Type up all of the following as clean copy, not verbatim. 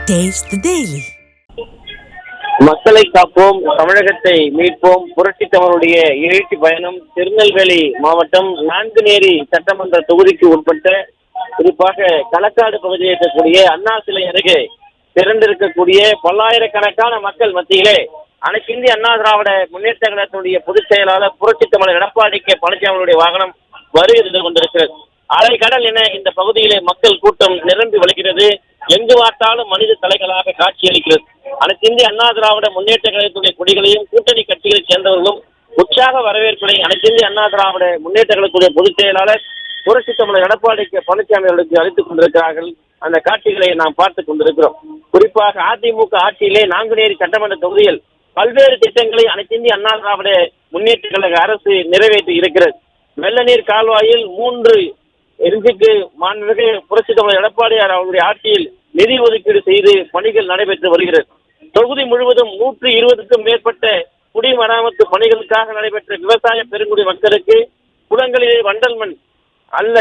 Taste the Daily. மக்களை காப்போம், தமிழகத்தை மீட்போம். புரட்சி தமிழருடைய எழுச்சி பயணம் திருநெல்வேலி மாவட்டம் நான்குநேரி சட்டமன்ற தொகுதிக்கு உட்பட்ட குறிப்பாக களக்காடு பகுதியில் இருக்கக்கூடிய அண்ணா சிலை அருகே திரண்டிருக்கக்கூடிய பல்லாயிரக்கணக்கான மக்கள் மத்தியிலே அனைத்து இந்திய அண்ணா திராவிட முன்னேற்ற கழகத்தினுடைய பொதுச் செயலாளர் புரட்சி தமிழர் எடப்பாடி கே பழனிசாமியுடைய வாகனம் வருகை கொண்டிருக்கிறது. அலைக்கடல் என இந்த பகுதியிலே மக்கள் கூட்டம் நிரம்பி வழிகிறது. எங்கு பார்த்தாலும் மனித தலைகளாக காட்சியளிக்கிறது. அனைத்து இந்திய அண்ணா திராவிட முன்னேற்ற கழகத்துடைய கொடிகளையும் கூட்டணி கட்சிகளை சேர்ந்தவர்களும் உற்சாக வரவேற்புகளை அனைத்து இந்திய அண்ணா திராவிட முன்னேற்ற கழகத்துடைய பொதுச் செயலாளர் புரட்சி தமிழர் எடப்பாடி கே பழனிசாமி அவர்களுக்கு அளித்துக் கொண்டிருக்கிறார்கள். அந்த காட்சிகளை நாம் பார்த்துக் கொண்டிருக்கிறோம். குறிப்பாக அதிமுக ஆட்சியிலே நான்குநேரி சட்டமன்ற தொகுதியில் பல்வேறு திட்டங்களை அனைத்து இந்திய அண்ணா திராவிட முன்னேற்ற கழக அரசு நிறைவேற்றி இருக்கிறது. வெள்ள நீர் கால்வாயில் 3 இன்ச்சுக்கு மாண்புமிகு புரட்சி தமிழர் எடப்பாடியார் அவருடைய ஆட்சியில் நிதி ஒதுக்கீடு செய்து பணிகள் நடைபெற்று வருகிறது. தொகுதி முழுவதும் 120க்கும் மேற்பட்ட குடிமராமத்து பணிகளுக்காக நடைபெற்ற விவசாய பெருங்குடி மக்களுக்கு குளங்களிலே வண்டல் மண் அல்ல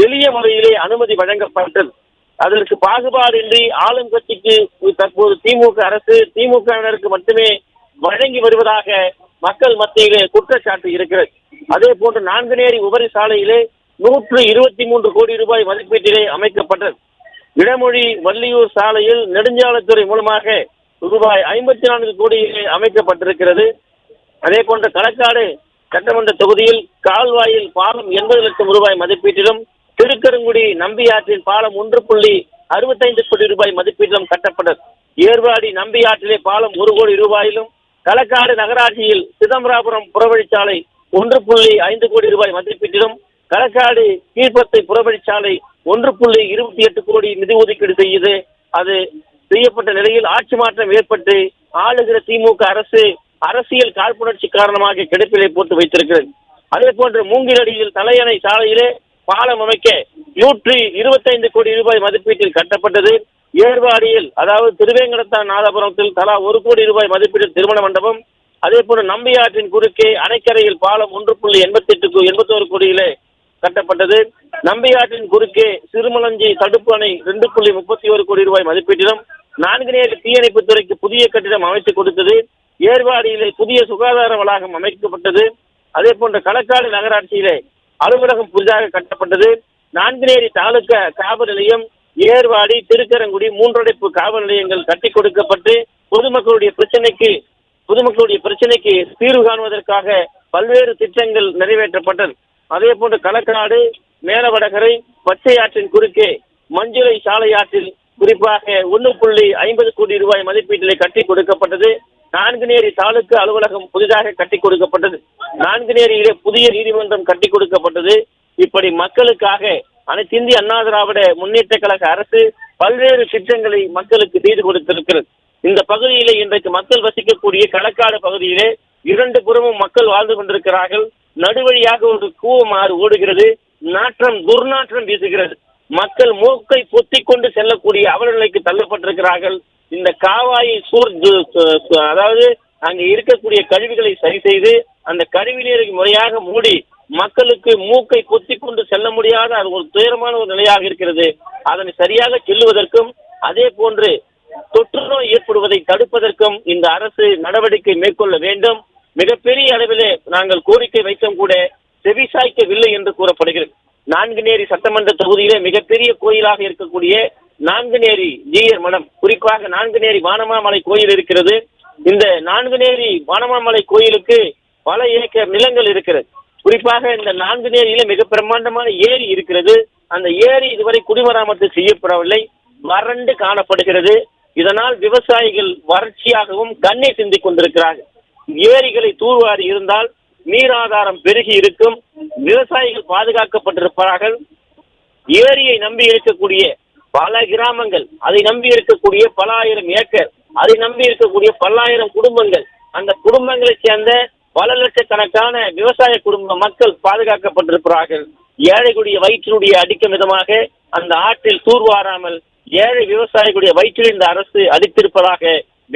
எளிய முறையிலே அனுமதி வழங்கப்பட்டது. அதற்கு பாகுபாடின்றி ஆளும் கட்சிக்கு தற்போது திமுக அரசு திமுகவினருக்கு மட்டுமே வழங்கி வருவதாக மக்கள் மத்தியிலே குற்றச்சாட்டு இருக்கிறது. அதே போன்று நான்குநேரி உபரி சாலையிலே 123 கோடி ரூபாய் மதிப்பீட்டிலே அமைக்கப்பட்டது. இடமொழி வள்ளியூர் சாலையில் நெடுஞ்சாலைத்துறை மூலமாக ரூபாய் 54 கோடியிலே அமைக்கப்பட்டிருக்கிறது. அதே போன்ற களக்காடு சட்டமன்ற தொகுதியில் கால்வாயில் பாலம் 80 லட்சம் ரூபாய் மதிப்பீட்டிலும் திருக்கருங்குடி நம்பியாற்றில் பாலம் 1.65 கோடி ரூபாய் மதிப்பீட்டிலும் கட்டப்பட்டது. ஏர்வாடி நம்பியாற்றிலே பாலம் 1 கோடி ரூபாயிலும் களக்காடு நகராட்சியில் சிதம்பராபுரம் புறவழிச்சாலை 1.5 கோடி ரூபாய் மதிப்பீட்டிலும் களக்காடு கீழ்பத்தை புறவழிச்சாலை 1.28 கோடி நிதி ஒதுக்கீடு செய்து அது செய்யப்பட்ட நிலையில் ஆட்சி மாற்றம் ஏற்பட்டு ஆளுகிற திமுக அரசு அரசியல் காழ்ப்புணர்ச்சி காரணமாக கிடப்பிலை போட்டு வைத்திருக்கிறது. அதே போன்று மூங்கிலடியில் தலையணை சாலையிலே பாலம் அமைக்க 125 கோடி ரூபாய் மதிப்பீட்டில் கட்டப்பட்டது. ஏர்வாடியில் அதாவது திருவேங்கடத்தான் நாதபுரத்தில் தலா 1 கோடி ரூபாய் மதிப்பீட்டில் திருமண மண்டபம். அதே போன்று நம்பியாற்றின் குறுக்கே அணைக்கரையில் பாலம் 1.81 கோடியிலே கட்டப்பட்டது. நம்பியாற்றின் குறுக்கே சிறுமலஞ்சி தடுப்பு அணை 2.31 கோடி ரூபாய் மதிப்பீட்டிலும் நான்குநேரி தீயணைப்பு துறைக்கு புதிய கட்டிடம் அமைத்துக் கொடுத்தது. ஏர்வாடியிலே புதிய சுகாதார வளாகம் அமைக்கப்பட்டது. அதே போன்ற களக்காடு நகராட்சியிலே அலுவலகம் புதிதாக கட்டப்பட்டது. நான்குநேரி தாலுகா காவல் நிலையம், ஏர்வாடி, திருக்கரங்குடி 3 அடைப்பு காவல் நிலையங்கள் கட்டி கொடுக்கப்பட்டு பொதுமக்களுடைய பிரச்சனைக்கு தீர்வு காணுவதற்காக பல்வேறு திட்டங்கள் நிறைவேற்றப்பட்டது. அதே போன்று களக்காடு மேலவடகரை பச்சை ஆற்றின் குறுக்கே மஞ்சுளை சாலை ஆற்றில் குறிப்பாக 1.50 கோடி ரூபாய் மதிப்பீட்டிலே கட்டி கொடுக்கப்பட்டது. நான்குநேரி தாலுகா அலுவலகம் புதிதாக கட்டி கொடுக்கப்பட்டது. நான்குநேரியிலே புதிய நீதிமன்றம் கட்டி கொடுக்கப்பட்டது. இப்படி மக்களுக்காக அனைத்து இந்திய அண்ணா திராவிட முன்னேற்ற கழக அரசு பல்வேறு திட்டங்களை மக்களுக்கு செய்து கொடுத்திருக்கிறது. இந்த பகுதியிலே இன்றைக்கு மக்கள் வசிக்கக்கூடிய களக்காடு பகுதியிலே 2 புறமும் மக்கள் வாழ்ந்து கொண்டிருக்கிறார்கள். நடுவழியாக ஒரு கூவமாறு ஓடுகிறது. துர்நாற்றம் வீசுகிறது. மக்கள் மூக்கை பொத்திக் கொண்டு செல்லக்கூடிய அவலநிலைக்கு தள்ளப்பட்டிருக்கிறார்கள். இந்த காவாயை அதாவது அங்கே இருக்கக்கூடிய கழிவுகளை சரி செய்து அந்த கழிவு நீரை முறையாக மூடி மக்களுக்கு மூக்கை பொத்திக் கொண்டு செல்ல முடியாத அது ஒரு துயரமான ஒரு நிலையாக இருக்கிறது. அதனை சரியாக செல்லுவதற்கும் அதே போன்று தொற்று நோய் ஏற்படுவதை தடுப்பதற்கும் இந்த அரசு நடவடிக்கை மேற்கொள்ள வேண்டும். மிகப்பெரிய அளவிலே நாங்கள் கோரிக்கை வைத்தும் கூட செவிசாய்க்கவில்லை என்று கூறப்படுகிறது. நான்குநேரி சட்டமன்ற தொகுதியிலே மிகப்பெரிய கோயிலாக இருக்கக்கூடிய நான்குநேரி ஜீயர் மடம், குறிப்பாக நான்குநேரி வானமாமலை கோயில் இருக்கிறது. இந்த நான்குநேரி வானமாமலை கோயிலுக்கு பல ஏக்கர் நிலங்கள் இருக்கிறது. குறிப்பாக இந்த நான்குநேரியில மிக பிரம்மாண்டமான ஏரி இருக்கிறது. அந்த ஏரி இதுவரை குடிமராமத்து செய்யப்படவில்லை, வறண்டு காணப்படுகிறது. இதனால் விவசாயிகள் வறட்சியாகவும் கண்ணீர் சிந்திக் கொண்டிருக்கிறார்கள். ஏரிகளை தூர்வாரி இருந்தால் நீராதாரம் பெருகி இருக்கும், விவசாயிகள் பாதுகாக்கப்பட்டிருப்பார்கள். ஏரியை நம்பி இருக்கக்கூடிய பல கிராமங்கள், அதை நம்பி இருக்கக்கூடிய பல ஆயிரம் ஏக்கர், அதை நம்பி இருக்கக்கூடிய பல்லாயிரம் குடும்பங்கள், அந்த குடும்பங்களைச் சேர்ந்த பல லட்சக்கணக்கான விவசாய குடும்ப மக்கள் பாதுகாக்கப்பட்டிருக்கிறார்கள். ஏழைகளுடைய வயிற்றினுடைய அடிக்கும் விதமாக அந்த ஆற்றில் தூர்வாராமல் ஏழை விவசாயிகளுடைய வயிற்றில் இந்த அரசு அடித்திருப்பதாக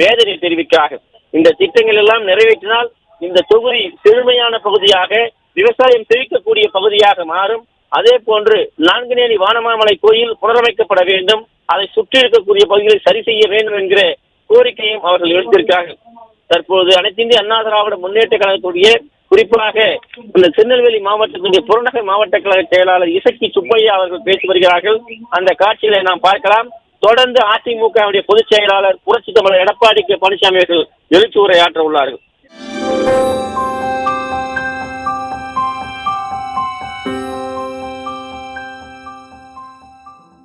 வேதனை தெரிவிக்கிறார்கள். இந்த திட்டங்கள் எல்லாம் நிறைவேற்றினால் இந்த தொகுதி செழுமையான பகுதியாக விவசாயம் செழிக்கக்கூடிய பகுதியாக மாறும். அதே போன்று நான்குநேரி வானமாமலை கோயில் புனரமைக்கப்பட வேண்டும். அதை சுற்றி இருக்கக்கூடிய பகுதிகளை சரி செய்ய வேண்டும் என்கிற கோரிக்கையும் அவர்கள் எழுத்திருக்கிறார்கள். தற்போது அனைத்து இந்திய அண்ணா திராவிட முன்னேற்ற கழகத்துடைய குறிப்பாக இந்த திருநெல்வேலி மாவட்டத்துடைய புறநகர் மாவட்ட கழக செயலாளர் இசக்கி சுப்பையா அவர்கள் பேசி வருகிறார்கள். அந்த காட்சிகளை நாம் பார்க்கலாம். தொடர்ந்து அதிமுகவுடைய பொதுச் செயலாளர் புரட்சி தமிழர் எடப்பாடி கே பழனிசாமி அவர்கள் எழுச்சி உரையாற்ற உள்ளார்கள்.